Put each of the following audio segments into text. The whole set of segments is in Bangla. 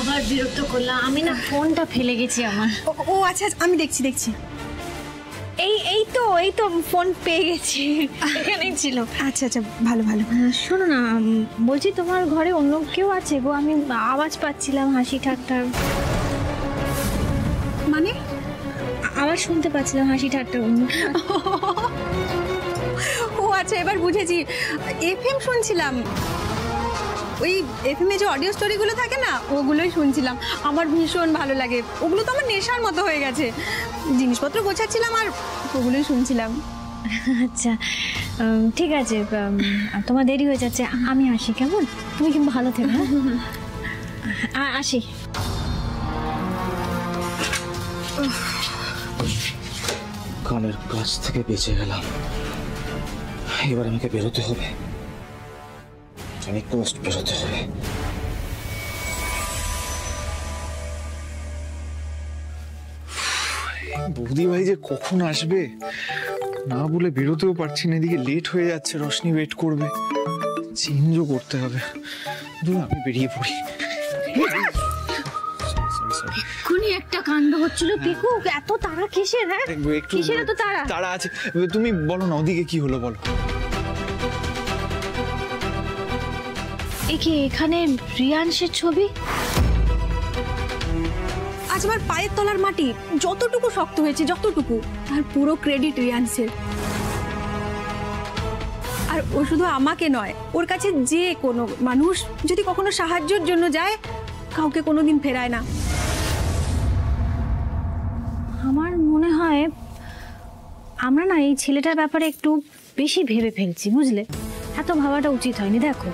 আবার বিরক্ত করলাম। আমি না ফোনটা ফেলে গেছি আমার। ও আচ্ছা, আমি দেখছি। এই তো ফোন পেয়ে গেছি, এখানেই ছিল। আচ্ছা ভালো। শোনো না, বলছি তোমার ঘরে অন্য কেউ আছে গো? আমি আওয়াজ পাচ্ছিলাম হাসি ঠাট্টার। মানে? আওয়াজ শুনতে পাচ্ছিলাম হাসি ঠাট্টার। ও আচ্ছা, এবার বুঝেছি। এফএম শুনছিলাম। ওই এফএমে যে অডিও স্টোরিগুলো থাকে না, ওগুলোই শুনছিলাম। আমার ভীষণ ভালো লাগে ওগুলো, তো আমার নেশার মতো হয়ে গেছে। জিনিসপত্র গোছাচ্ছিলাম আর ওগুলোই শুনছিলাম। আচ্ছা ঠিক আছে, তোমার দেরি হয়ে যাচ্ছে, আমি আসি কেমন? তুমি কিন্তু ভালো থেকো। আসি। কানের কাছ থেকে বেঁচে গেলাম। এবার আমাকে বেরোতে হবে, বেরোতে হবে। বৌদি ভাই যে কখন আসবে না বলে বেরোতেও পারছি না, এদিকে লেট হয়ে যাচ্ছে, রোশনি ওয়েট করবে, চেঞ্জও করতে হবে। আমি বেরিয়ে পড়ি। এক্ষুনি একটা কাণ্ড হচ্ছিল পিকু, এত তাড়া কিসের? হ্যাঁ কিসের এত তাড়া? তাড়া আছে, তুমি বলো না ওদিকে কি হলো বলো। এখানে রিয়াংশের ছবি। আজ আমার পায়ের তলার মাটি যতটুকু শক্ত হয়েছে, যতটুকু, তার পুরো ক্রেডিট রিয়াংশের। আর ও শুধু আমাকে নয়, ওর কাছে যে কোনো মানুষ যদি কখনো সাহায্যের জন্য যায়, কাউকে কোনোদিন ফেরায় না। আমার মনে হয় আমরা না এই ছেলেটার ব্যাপারে একটু বেশি ভেবে ফেলছি, বুঝলে? এত ভাবাটা উচিত হয়নি। দেখো,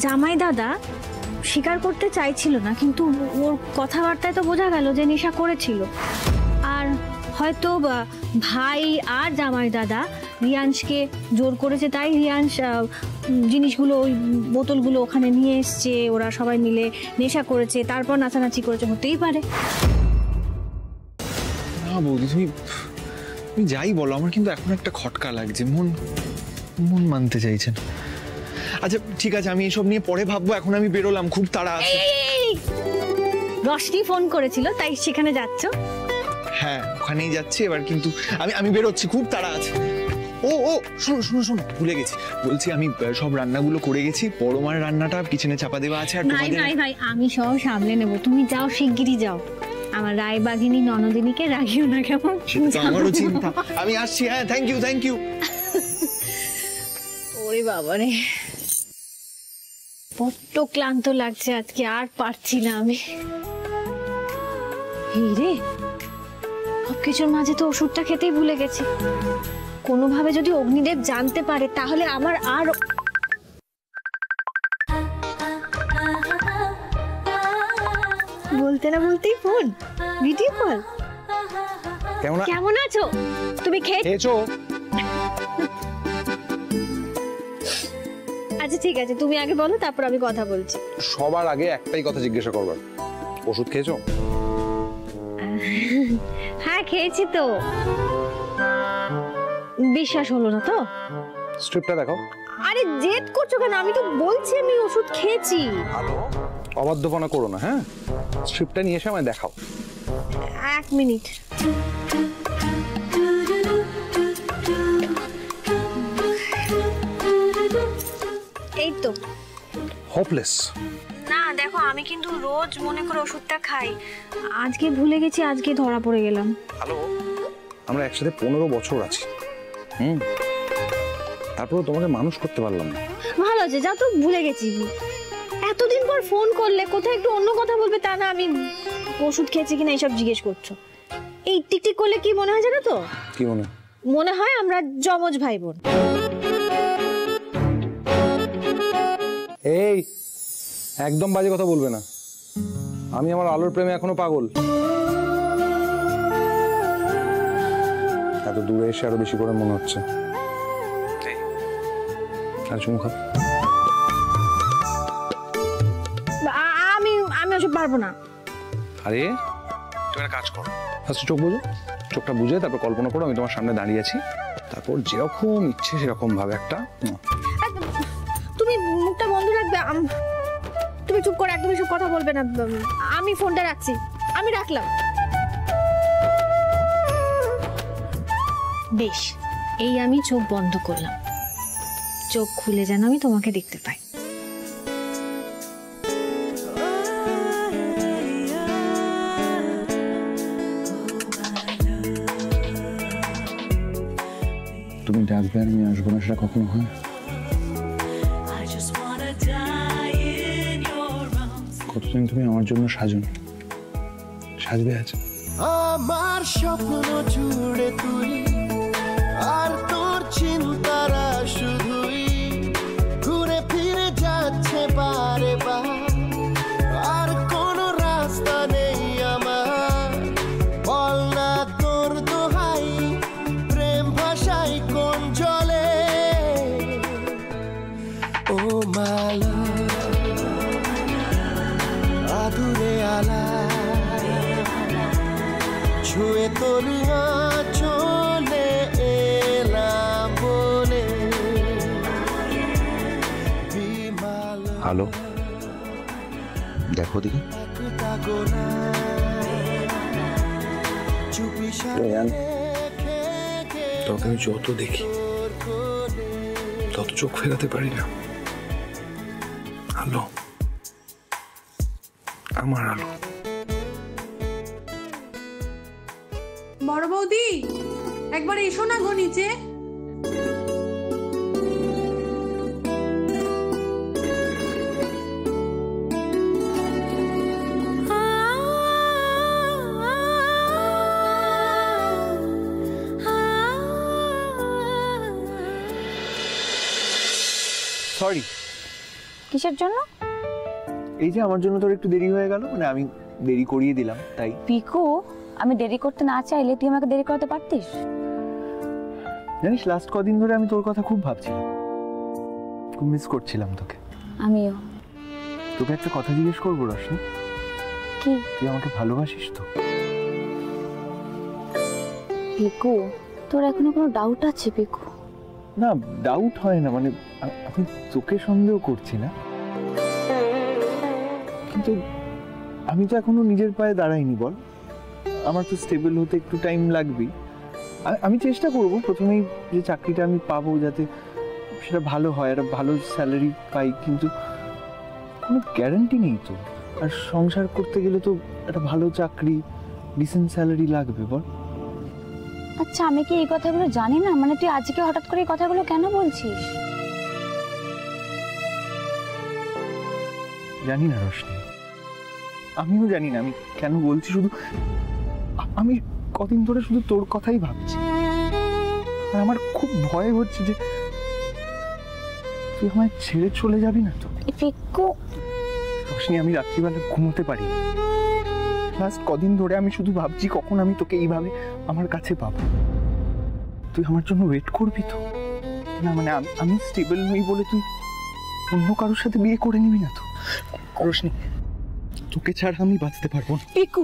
জামাই দাদা স্বীকার করতে চাইছিল না, কিন্তু ওর কথাবার্তায় তো বোঝা গেল যে নেশা করেছিল। আর হয়তো ভাই আর জামাই দাদা রিয়াংশকে জোর করেছে, তাই রিয়াংশ জিনিসগুলো, ওই বোতলগুলো ওখানে নিয়ে এসছে, ওরা সবাই মিলে নেশা করেছে, তারপর নাচানাচি করেছে, হতেই পারে। না বৌদি, তুমি যাই বলো, আমার কিন্তু এখন একটা খটকা লাগছে, মন মানতে চাইছেন। আচ্ছা ঠিক আছে, আমি এসব নিয়ে পরে ভাববো, এখন আমি বেরোলাম, খুব তাড়া আছে। রশনি ফোন করেছিল, তাই সেখানে যাচ্ছ? হ্যাঁ ওখানেই যাচ্ছি এবার, কিন্তু আমি বেরোচ্ছি, খুব তাড়া আছে। ও শোনো ভুলে গেছি, বলছি আমি সব রান্নাগুলো করে গেছি, বড় মার রান্নাটা কিচেনে চাপা দেওয়া আছে। আর ভাই আমি সব সামলে নেবো, তুমি যাও, শিগগিরই যাও। আমার রায়বাগিনী ননদিনীকে রাখিও না, কেমন? আমারও চিন্তা, আমি আসছি। হ্যাঁ থ্যাংক ইউ। ওরে বাবারে, বড্ড ক্লান্ত লাগছে আজকে, আর পারছি না আমি। রে, সবকিছুর মাঝে তো ওষুধটা খেতেই ভুলে গেছি। কোনোভাবে যদি অগ্নিদেব জানতে পারে, তাহলে আমার আর বলতে না বলতেই ফোন, ভিডিও কল। কেমন আছো? তুমি খেয়েছো? আচ্ছা ঠিক আছে, তুমি আগে বলো, তারপর আমি কথা বলছি। সবার আগে একটাই কথা জিজ্ঞাসা করবার, ওষুধ খেয়েছো? হ্যাঁ খেয়েছি তো। বিশ্বাস হলো না তো? স্ট্রিপটা দেখো। আরে জেদ করছো কেন? আমি তো বলছি আমি ওষুধ খেয়েছি। অবাধ্যপনা করো না, হ্যাঁ? স্ট্রিপটা নিয়ে এসে আমায় দেখাও। 1 মিনিট। এই তো। হোপলেস। না দেখো, আমি কিন্তু রোজ মনে করে ওষুধটা খাই, আজকে ভুলে গেছি, আজকে ধরা পড়ে গেলাম। হ্যালো, আমরা একসাথে 15 বছর আছি। তারপরে তোমাকে মানুষ করতে পারলাম না। ভালো আছে, যা তো ভুলে গেছি। এতদিন পর ফোন করলে কোথায় একটু অন্য কথা বলবে, তা না আমি ওষুধ খেয়েছি কিনা এইসব জিজ্ঞেস করছো। এই টিকটিক করলে কি মনে হয় জানো তো? কি মনে হয় আমরা যমজ ভাই বোন। এই একদম বাজে কথা বলবে না, আমি আমার আলোর প্রেমে এখনো পাগল। এত দূরে এসে আরো বেশি করে মনে হচ্ছে। আর চুমু খা। আমি ওসব পারবো না। আরে তুমি একটা কাজ করো, ফার্স্ট চোখ বুঝো, চোখটা বুঝে তারপর কল্পনা করো আমি তোমার সামনে দাঁড়িয়ে আছি, তারপর যেরকম ইচ্ছে সেরকম ভাবে একটা। তুমি মুখটা বন্ধ রাখবে? তুমি চুপ করে একদম এসব কথা বলবে না। আমি ফোনটা রাখছি, আমি রাখলাম। বেশ, এই আমি চোখ বন্ধ করলাম, চোখ খুলে যেন আমি তোমাকে দেখতে পাই। তুমি ডাকবে আর আমি আসবো না, সেটা কখনো হয়? কতদিন তুমি আমার জন্য সাজনি, সাজবে আজ? আমার স্বপ্ন জুড়ে তুই আর তোর চিন্তারা শুধুই ঘুরে ফিরে যাচ্ছে বারে বার, আর কোনো রাস্তা নেই আমার। বল না তোর দোহাই, প্রেম ভাষাই কোন জলে। ও মালা আধুরে আলা ছুঁয়ে তোর চলে এলাম বলে। হ্যালো, দেখো দিকে। তোকে আমি যত দেখি তত চোখ ফেরাতে পারি না। আলো, আমার আলো। বড় বৌদি, একবার এসো না গো নিচে। সরি। কিসের জন্য? এই যে আমার জন্য তোর একটু দেরি হয়ে গেল, মানে আমি দেরি করিয়ে দিলাম তাই। পিকু, আমি দেরি করতে না চাইলে তুই আমাকে দেরি করাতে পারতিস। জানিস লাস্ট কদিন ধরে আমি তোর কথা খুব ভাবছিলাম, খুব মিস করছিলাম তোকে। আমিও। তোকে একটা কথা জিজ্ঞেস করবো রশ্মি? কি? তুই আমাকে ভালোবাসিস তো? পিকু, তোর এখনো কোনো ডাউট আছে? পিকু না, ডাউট হয় না, মানে আমি তোকে সন্দেহ করছি না, কিন্তু আমি তো এখনো নিজের পায়ে দাঁড়াইনি। বল, আমার তো স্টেবল হতে একটু টাইম লাগবেই। আমি চেষ্টা করব প্রথমেই যে চাকরিটা আমি পাবো যাতে সেটা ভালো হয়, একটা ভালো স্যালারি পাই, কিন্তু কোনো গ্যারান্টি নেই তো। আর সংসার করতে গেলে তো একটা ভালো চাকরি, ডিসেন্ট স্যালারি লাগবে। বল। আচ্ছা, আমি কি এই কথাগুলো জানি না? মানে তুই আজকে হঠাৎ করে এই কথাগুলো কেন বলছিস? জানি না রশ্মি, আমিও জানি না আমি কেন বলছি। শুধু আমি কদিন ধরে শুধু তোর কথাই ভাবছি, আর আমার খুব ভয় হচ্ছে যে তুই আমায় ছেড়ে চলে যাবি না তো। রশ্মি, আমি রাত্রিবেলা ঘুমোতে পারি না। লাস্ট কদিন ধরে আমি শুধু ভাবছি কখন আমি তোকে এইভাবে আমার কাছে পাবো। তুই আমার জন্য ওয়েট করবি তো? না মানে আমি স্টেবল নই বলে তুই অন্য কারোর সাথে বিয়ে করে নিবি না তো? রশ্মি, তোকে ছাড়া আমি বাঁচতে পারবো না। পিকু,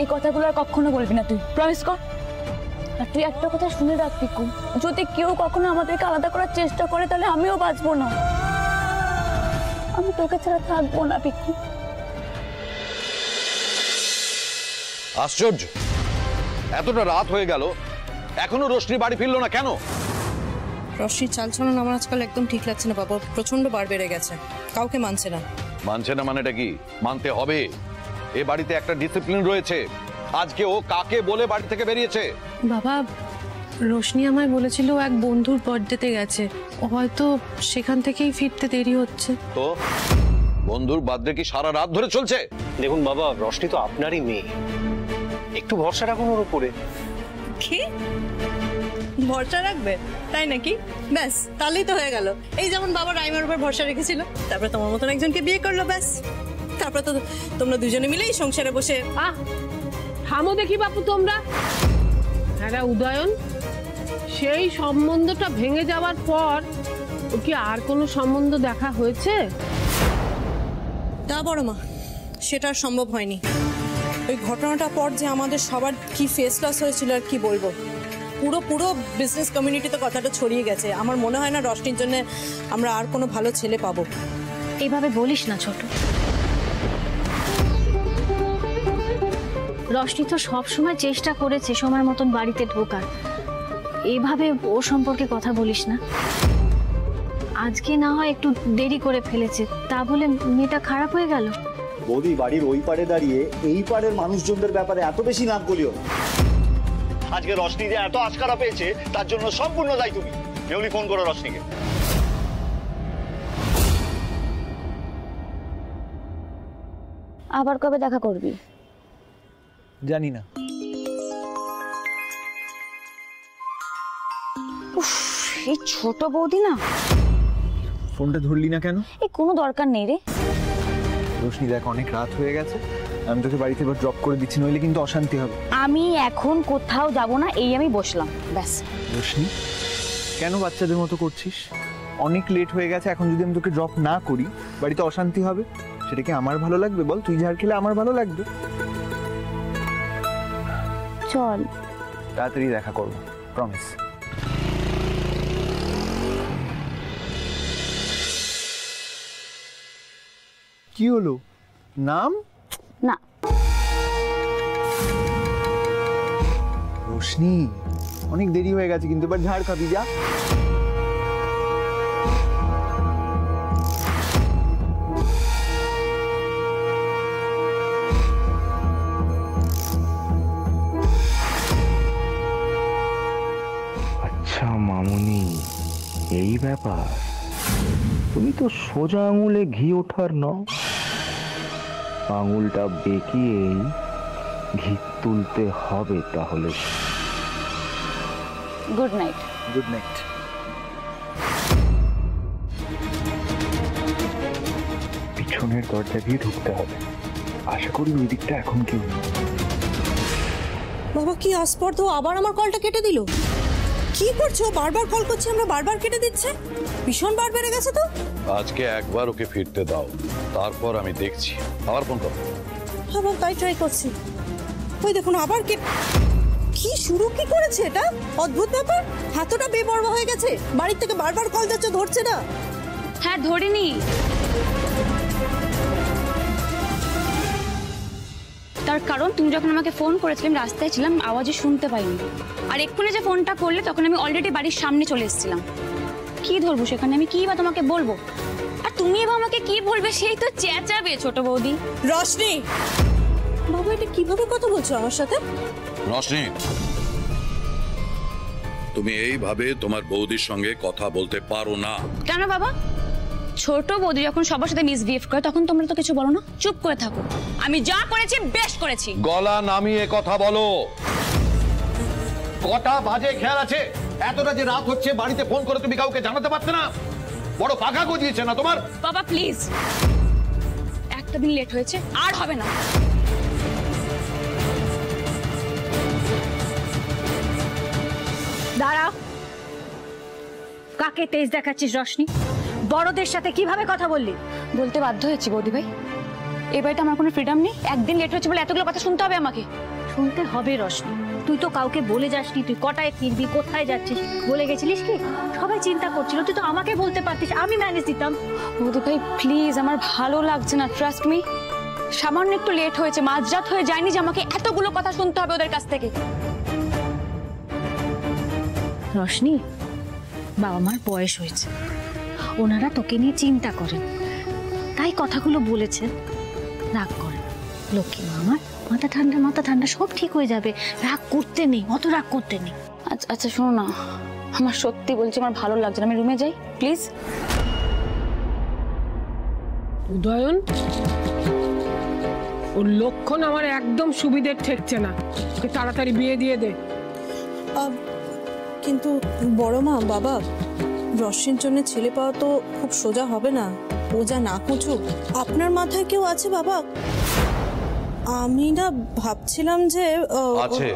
এই কথাগুলো আর কখনো বলবি না তুই, প্রমিস কর। আর তুই একটা কথা শুনে রাখ পিকু, যদি কেউ কখনো আমাদেরকে আলাদা করার চেষ্টা করে তাহলে আমিও বাঁচবো না। আমি তোকে ছাড়া থাকবো না পিকু। আশ্চর্য, এতটা রাত হয়ে গেল এখনো রোশনি বাড়ি ফিরলো না কেন? রশ্মির চালচলন আমার আজকাল একদম ঠিক লাগছে না বাবা, প্রচন্ড বার বেড়ে গেছে, কাউকে মানছে না। মানছে না মানেটা কি? মানতে হবে। এ বাড়িতে একটা ডিসিপ্লিন রয়েছে। আজকে ও কাকে বলে বাড়ি থেকে বেরিয়েছে? বাবা, রোশনি আমায় বলেছিল এক বন্ধুর বার্থডেতে গেছে, ও হয়তো সেখান থেকেই ফিরতে দেরি হচ্ছে। তো বন্ধুর বার্থডে কি সারা রাত ধরে চলছে? দেখুন বাবা, রশ্মি তো আপনারই মেয়ে, একটু ভরসা রাখুন ওর উপরে। কি ভরসা রাখবে তাই নাকি? ব্যাস, তাহলেই তো হয়ে গেল। এই যেমন বাবা রাইমার উপর ভরসা রেখেছিল, তারপরে তোমার মতন একজনকে বিয়ে করলো, ব্যাস। তারপরে তো তোমরা দুজনে মিলেই সংসারে বসে। থামো দেখি বাপু তোমরা। হ্যাঁ উদয়ন, সেই সম্বন্ধটা ভেঙে যাওয়ার পর ও কি আর কোনো সম্বন্ধ দেখা হয়েছে? তা বড় মা, সেটা আর সম্ভব হয়নি। ওই ঘটনাটা পর যে আমাদের সবার কি ফেস লস হয়েছিল আর কি বলবো। পুরো পুরো বিজনেস কমিউনিটিতে কথাটা ছড়িয়ে গেছে। আমার মনে হয় না রশনির জন্য আমরা আর কোনো ভালো ছেলে পাবো। এইভাবে বলিস না ছোট। রশনি তো সবসময় চেষ্টা করেছে সময় মতন বাড়িতে ঢোকার। এইভাবে ও সম্পর্কে কথা বলিস না। আজকে না হয় একটু দেরি করে ফেলেছে, তা বলে মেয়েটা খারাপ হয়ে গেল? বৌদি, বাড়ির ওই পারে দাঁড়িয়ে এই পারের মানুষজনদের ব্যাপারে এত বেশি নাক গলিও না। আজকে রশনি যে এত আশকারা পেয়েছে তার জন্য সম্পূর্ণ দায়ী তুমি। মেহুলি, ফোন করো রশনিকে। আবার কবে দেখা করবি? জানি না। উফ, এই ছোট বৌদি না। ফোনটা ধরলি না কেন? এই কোনো দরকার নেই রে। রোশনি দেখ, অনেক রাত হয়ে গেছে, আমি তোকে বাড়িতে এবার ড্রপ করে দিচ্ছি, নইলে কিন্তু অশান্তি হবে। আমি এখন কোথাও যাব না, এই আমি বসলাম ব্যাস। রোশনি, কেন বাচ্চাদের মতো করছিস? অনেক লেট হয়ে গেছে, এখন যদি আমি তোকে ড্রপ না করি বাড়িতে অশান্তি হবে। সেটা কি আমার ভালো লাগবে? বল, তুই ঝাড় খেলে আমার ভালো লাগবে? চল, তাড়াতাড়ি দেখা করবো, প্রমিস। কি হলো? নাম না। রোশনি, অনেক দেরি হয়ে গেছে কিন্তু, এবার ঝাড় খাবি, যা। আচ্ছা মামুনি, এই ব্যাপার। তুমি তো সোজা আঙুলে ঘি ওঠার নও, আঙুলটা বেঁকিয়েই ঘি তুলতে হবে তাহলে। Good night. Good night. পিছনের দরজা দিয়ে ঢুকতে হবে, আশা করি ওই দিকটা এখন কেউ নেই। বাবা, কি আস্পর্ধ, আবার আমার কলটা কেটে দিল। কি করছো? বারবার কল করছি আমরা, বারবার কেটে দিচ্ছে। ভীষণ বার বেড়ে গেছে তো। আজকে একবার ওকে ফিরতে দাও, তারপর আমি দেখছি। আবার ফোন করো। আবার তাই ট্রাই করছি। ওই দেখুন আবার কি শুরু কি করেছে এটা? অদ্ভুত ব্যাপার, এতটা বেপরোয়া হয়ে গেছে। বাড়ির থেকে বারবার কল যাচ্ছে, ধরছে না। হ্যাঁ, ধরিনি। তার কারণ তুমি যখন আমাকে ফোন করেছিলাম রাস্তায় ছিলাম, আওয়াজে শুনতে পাইনি। আর এক্ষুনি যে ফোনটা করলে তখন আমি অলরেডি বাড়ির সামনে চলে এসেছিলাম। কি ধরবো সেখানে আমি? কি বা তোমাকে বলবো? আর তুমি এবার আমাকে কি বলবে সেই তো চেঁচাবে ছোট বৌদি। রশনি, বাবা এটা কিভাবে কথা বলছো আমার সাথে? রশনি, তুমি এইভাবে তোমার বৌদির সঙ্গে কথা বলতে পারো না। কেন বাবা? ছোট বৌদি যখন সবার সাথে মিসবিহেভ করে তখন তোমরা তো কিছু বলো না, চুপ করে থাকো। আমি যা করেছি বেশ করেছি। গলা নামিয়ে কথা বলো। কটা বাজে খেয়াল আছে? এতটা যে রাত হচ্ছে বাড়িতে ফোন করে তুমি কাউকে জানাতে পারতে না? বড় পাখা গজিয়েছে না তোমার? বাবা প্লিজ, একটা দিন লেট হয়েছে, আর হবে না। দাঁড়াও। কাকে তেজ দেখাচ্ছিস রশনি? বড়দের সাথে কিভাবে কথা বললি? বলতে বাধ্য হয়েছি বৌদি ভাই, এবার তো আমার কোনো ফ্রিডম নেই। একদিন লেট হচ্ছে বলে এতগুলো কথা শুনতে হবে আমাকে? শুনতে হবে রশনি, তুই তো কাউকে বলে যাসনি তুই কটায় ফিরবি, কোথায় যাচ্ছিস। বলে গেছিলিস কি? সবাই চিন্তা করছিল, তুই তো আমাকে বলতে পারতিস, আমি ম্যানেজ দিতাম। বৌদি ভাই প্লিজ, আমার ভালো লাগছে না, ট্রাস্ট মি। সামান্য একটু লেট হয়েছে, মাঝরাত হয়ে যায়নি যে আমাকে এতগুলো কথা শুনতে হবে ওদের কাছ থেকে। রশনি, বাবা মার বয়স হয়েছে, ওনারা তোকে নিয়ে চিন্তা করেন, তাই কথাগুলো বলেছেন। রাগ করেন লক্ষ্মী মা আমার, মাথা ঠান্ডা, মাথা ঠান্ডা, সব ঠিক হয়ে যাবে। রাগ করতে নেই, অত রাগ করতে নেই। আচ্ছা আচ্ছা শোনো না, আমার সত্যি বলছি আমার ভালো লাগছে না, আমি রুমে যাই প্লিজ। উদয়ন, ওর লক্ষণ আমার একদম সুবিধের ঠেকছে না, ওকে তাড়াতাড়ি বিয়ে দিয়ে দে। কিন্তু বড় মা, বাবা, রশ্মির জন্য ছেলে পাওয়া তো খুব সোজা হবে না। ও যা না কুচু। আপনার মাথায় কেউ আছে বাবা? আমি না ভাবছিলাম যে আছে।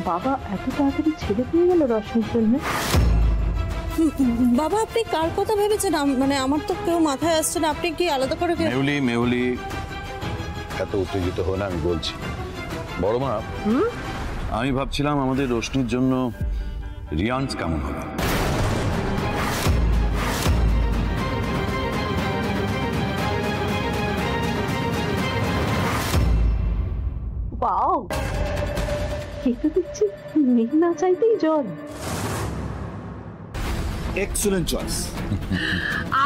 বাবা এত তাড়াতাড়ি ছেলে পেয়ে গেল রশ্মির জন্য? বাবা আপনি কার কথা ভেবেছেন? মানে আমার তো কেউ মাথায় আসছে না, আপনি কি আলাদা করে? মেহুলি, এত উত্তেজিত হো না, আমি বলছি। বড় মা, আমি ভাবছিলাম আমাদের রোশনির জন্য রিয়ান্স কেমন হবে। ওয়াও, খেতে দিচ্ছি মেঘ না চাইতেই জল। Excellent choice.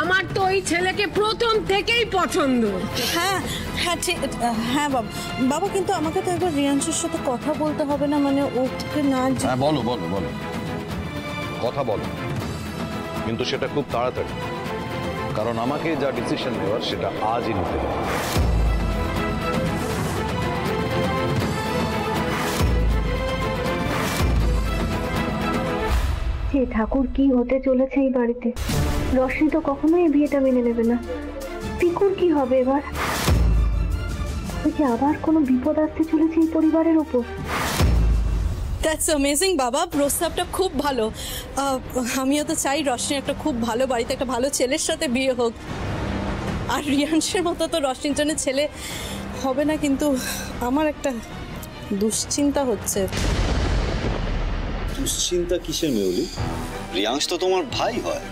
আমার তো ওই ছেলেকে প্রথম থেকেই পছন্দ। হ্যাঁ হ্যাঁ ঠিক, হ্যাঁ বাবা। বাবা কিন্তু আমাকে তো একবার রিয়াংশের সাথে কথা বলতে হবে না, মানে ওকে না। হ্যাঁ বলো বলো বলো, কথা বলো, কিন্তু সেটা খুব তাড়াতাড়ি, কারণ আমাকে যা ডিসিশন নেওয়ার সেটা আজই নিতে হবে। হে ঠাকুর, কি হতে চলেছে এই বাড়িতে? রশ্মি তো কখনোই এই বিয়েটা মেনে নেবে না। পিকুর কি হবে এবার? আবার কোনো বিপদ আসতে চলেছে এই পরিবারের উপর। দ্যাটস অ্যামেজিং বাবা, প্রস্তাবটা খুব ভালো। আমিও তো চাই রশ্মি একটা খুব ভালো বাড়িতে একটা ভালো ছেলের সাথে বিয়ে হোক। আর রিয়াংশের মতো তো রশ্মির জন্য ছেলে হবে না, কিন্তু আমার একটা দুশ্চিন্তা হচ্ছে। দুশ্চিন্তা কিসের মেউলি? রিয়াংশ তো তোমার ভাই হয়।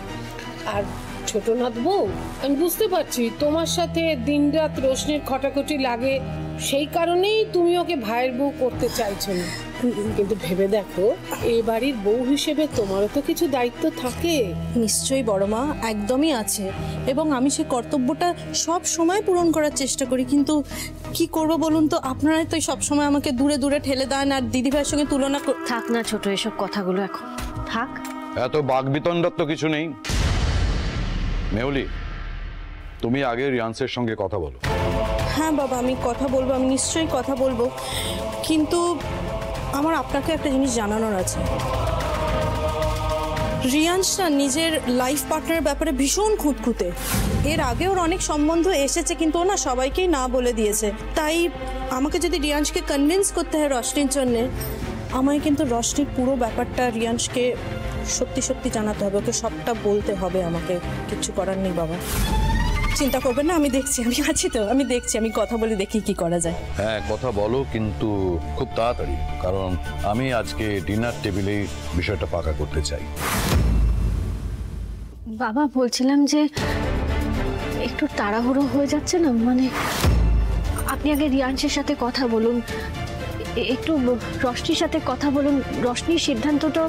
আর ছোট নাথ বউ, আমি বুঝতে পারছি তোমার সাথে দিনরাত রোশনির খটাখটি লাগে, সেই কারণেই তুমি ওকে ভাইয়ের বউ করতে চাইছো না। কিন্তু ভেবে দেখো, এই বাড়ির বউ হিসেবে তোমারও তো কিছু দায়িত্ব থাকে। নিশ্চয়ই বড় মা, একদমই আছে, এবং আমি সেই কর্তব্যটা সব সময় পূরণ করার চেষ্টা করি। কিন্তু কি করব বলুন তো, আপনারাই তো সব সময় আমাকে দূরে দূরে ঠেলে দেন আর দিদিভাইয়ের সঙ্গে তুলনা। থাক না ছোট এসব কথাগুলো, এখন থাক। এত বাকবিতণ্ডার তো কিছু নেই। মেহুলি, তুমি আগে রিয়ান্সের সঙ্গে কথা বলো। হ্যাঁ বাবা, আমি কথা বলবো, আমি নিশ্চয়ই কথা বলবো, কিন্তু আমার আপনাকে একটা জিনিস জানানোর আছে। রিয়ান্সটা নিজের লাইফ পার্টনারের ব্যাপারে ভীষণ খুঁতখুঁতে। এর আগে ওর অনেক সম্বন্ধ এসেছে, কিন্তু ও না সবাইকেই না বলে দিয়েছে। তাই আমাকে যদি রিয়ান্সকে কনভিন্স করতে হয় রশ্মির জন্যে, আমায় কিন্তু রশ্মির পুরো ব্যাপারটা রিয়ান্সকে সত্যি সত্যি জানাতে হবে, ওকে সবটা বলতে হবে আমাকে। কিচ্ছু করার নেই বাবা, চিন্তা করবেন না, আমি দেখছি, আমি আছি তো, আমি দেখছি, আমি কথা বলে দেখি কি করা যায়। হ্যাঁ কথা বলো, কিন্তু খুব তাড়াতাড়ি, কারণ আমি আজকে ডিনার টেবিলে বিষয়টা পাকা করতে চাই। বাবা, বলছিলাম যে একটু তাড়াহুড়ো হয়ে যাচ্ছে না, মানে আপনি আগে রিয়াংশের সাথে কথা বলুন, একটু রশ্মির সাথে কথা বলুন। রশ্মির সিদ্ধান্তটা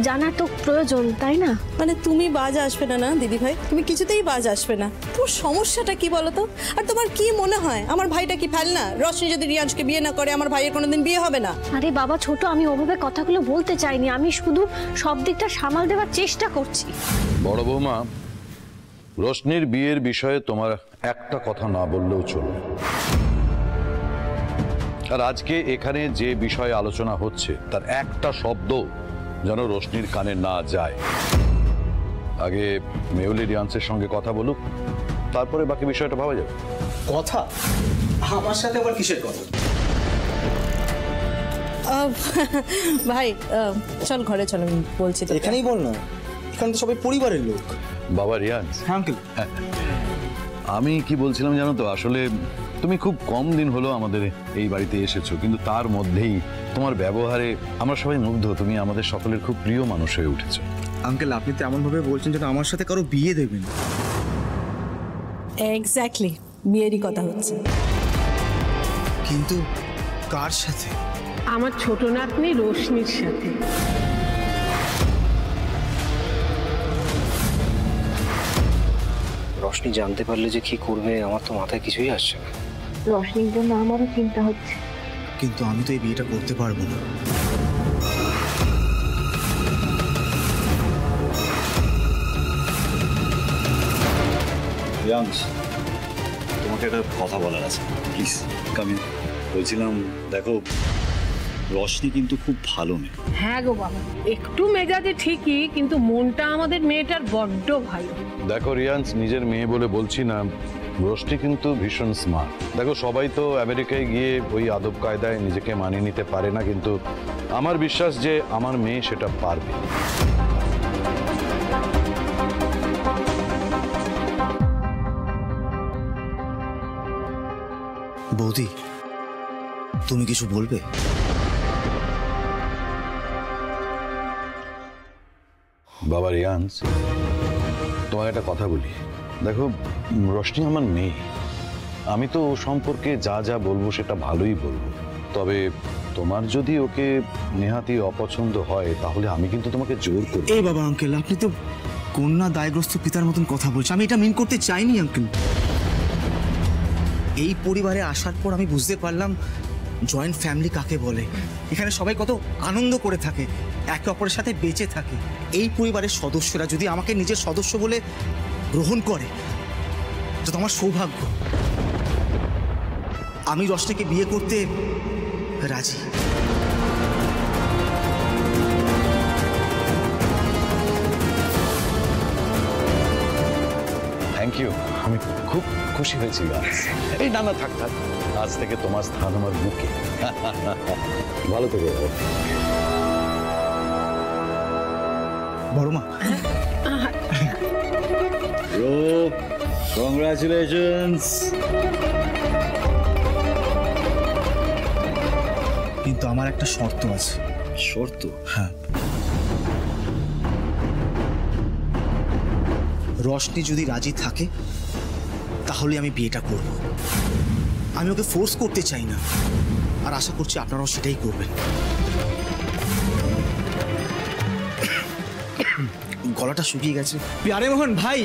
জানার তো প্রয়োজন, তাই না? মানে তুমি বাজ আসবে না না দিদি ভাই, তুমি কিছুতেই বাজ আসবে না। তোমার সমস্যাটা কি বলো তো? আর তোমার কি মনে হয় আমার ভাইটা কি ফেল না? রশ্মি যদি রিয়াংশকে বিয়ে না করে, আমার ভাইয়ের কোনোদিন বিয়ে হবে না। আরে বাবা ছোট, আমি ওভাবে কথাগুলো বলতে চাইনি, আমি শুধু সব দিকটা সামাল দেওয়ার চেষ্টা করছি। বড় বৌমা, রশ্মির বিয়ের বিষয়ে তোমার একটা কথা না বললেও চলবে। আর আজকে এখানে যে বিষয়ে আলোচনা হচ্ছে তার একটা শব্দ যেন রশ্মির কানে না যায়। আগে মেহুলি রিয়ান্সের সঙ্গে কথা বলুক, তারপরে বাকি বিষয়টা ভাবা যাবে। কথা? আমার সাথে আবার কিসের কথা? ভাই চল ঘরে চল, আমি বলছি তো। এখানেই বল না, এখানে তো সবাই পরিবারের লোক। বাবা রিয়ান্স। হ্যাঁ আঙ্কেল। আমি কি বলছিলাম জানো তো, আসলে তুমি খুব কম দিন হলো আমাদের এই বাড়িতে এসেছো, কিন্তু তার মধ্যেই তোমার ব্যবহারে আমরা সবাই মুগ্ধ। তুমি আমাদের সকলের খুব প্রিয় মানুষ হয়ে উঠেছো। আঙ্কেল, আপনি তো এমন ভাবে বলছেন যেন আমার সাথে কারো বিয়ে দেবেন। এক্স্যাক্টলি, বিয়েরই কথা হচ্ছে। কিন্তু কার সাথে? আমার ছোট নাতনি রোশনির সাথে। রশ্মি জানতে পারলে যে কি করবে, আমার তো মাথায় কিছুই আসছে না। রশ্মির জন্য আমারও চিন্তা হচ্ছে। কিন্তু আমি তো এই বিয়েটা করতে পারবো না। রিয়াংশ, তোমাকে একটা কথা বলার আছে, প্লিজ কাম ইন। বলছিলাম, দেখো রশ্মি কিন্তু খুব ভালো মেয়ে। হ্যাঁ গো বাবা, একটু মেজাজে ঠিকই, কিন্তু মনটা আমাদের মেয়েটার বড্ড ভালো। দেখো রিয়ান্স, নিজের মেয়ে বলে বলছি না, রশ্মি কিন্তু ভীষণ স্মার্ট। দেখো সবাই তো আমেরিকায় গিয়ে ওই আদব কায়দায় নিজেকে মানিয়ে নিতে পারে না, কিন্তু আমার বিশ্বাস যে আমার মেয়ে সেটা পারবে। বৌদি, তুমি কিছু বলবে? বাবা রিয়ান্স, তোমাকে একটা কথা বলি। দেখো, রোশনি আমার মেয়ে, আমি তো ও সম্পর্কে যা যা বলবো সেটা ভালোই বলবো। তবে তোমার যদি ওকে নেহাতি অপছন্দ হয় তাহলে আমি কিন্তু তোমাকে জোর করব। এই বাবা আঙ্কেল, আপনি তো কন্যা দায়গ্রস্ত পিতার মতন কথা বলছেন। আমি এটা মিন করতে চাইনি আঙ্কেল। এই পরিবারে আসার পর আমি বুঝতে পারলাম জয়েন্ট ফ্যামিলি কাকে বলে। এখানে সবাই কত আনন্দ করে থাকে, একে অপরের সাথে বেঁচে থাকে। এই পরিবারের সদস্যরা যদি আমাকে নিজের সদস্য বলে গ্রহণ করে তো আমার সৌভাগ্য। আমি রোশনিকে বিয়ে করতে রাজি। থ্যাংক ইউ, আমি খুব খুশি হয়েছি। এই না না, থাক থাক, আজ থেকে তোমার স্থান আমার বুকে। ভালো থেকো বড় মা। কংগ্রাচুলেশনস। কিন্তু আমার একটা শর্ত আছে। শর্ত? হ্যাঁ, রোশনি যদি রাজি থাকে তাহলে আমি বিয়েটা করব। আমি ওকে ফোর্স করতে চাই না, আর আশা করছি আপনারাও সেটাই করবেন। গলাটা শুকিয়ে গেছে। পেয়ারে মোহন ভাই,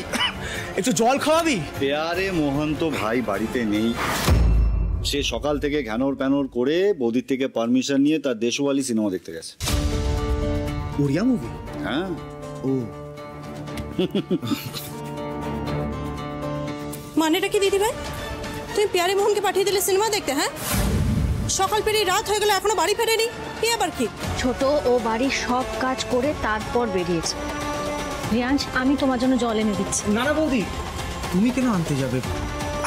একটু জল খাওয়াবি? পেয়ারে মোহন তো ভাই বাড়িতে নেই। সে সকাল থেকে ঘ্যানোর প্যানোর করে বৌদির থেকে পারমিশন নিয়ে তার দেশওয়ালি সিনেমা দেখতে গেছে। ওড়িয়া মুভি? হ্যাঁ। ও মানেটা কি দিদি ভাই? তুমি পিয়ারে মোহনকে পাঠিয়ে দিলে সিনেমা দেখতে? হ্যাঁ, সকাল পেরিয়ে রাত হয়ে গেল, এখনো বাড়ি ফেরেনি। কি আবার কি? ছোট ও বাড়ির সব কাজ করে তারপর বেরিয়েছে। রিয়াংশ, আমি তোমার জন্য জল এনে দিচ্ছি। না না বৌদি, তুমি কেন আনতে যাবে?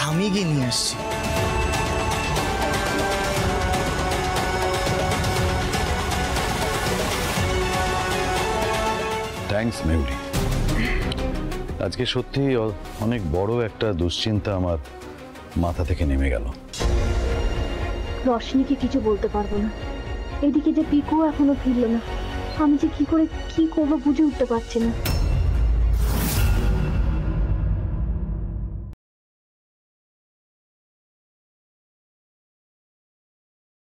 আমি গিয়ে নিয়ে আসছি। থ্যাঙ্কস মেহুলি। আজকে সত্যি অনেক বড় একটা দুশ্চিন্তা আমার মাথা থেকে নেমে গেল। রোশনিকে কিছু বলতে পারবো না, এদিকে যে পিকু এখনো ফিরলো না। আমি যে কি করে কি করবো বুঝে উঠতে পারছি না।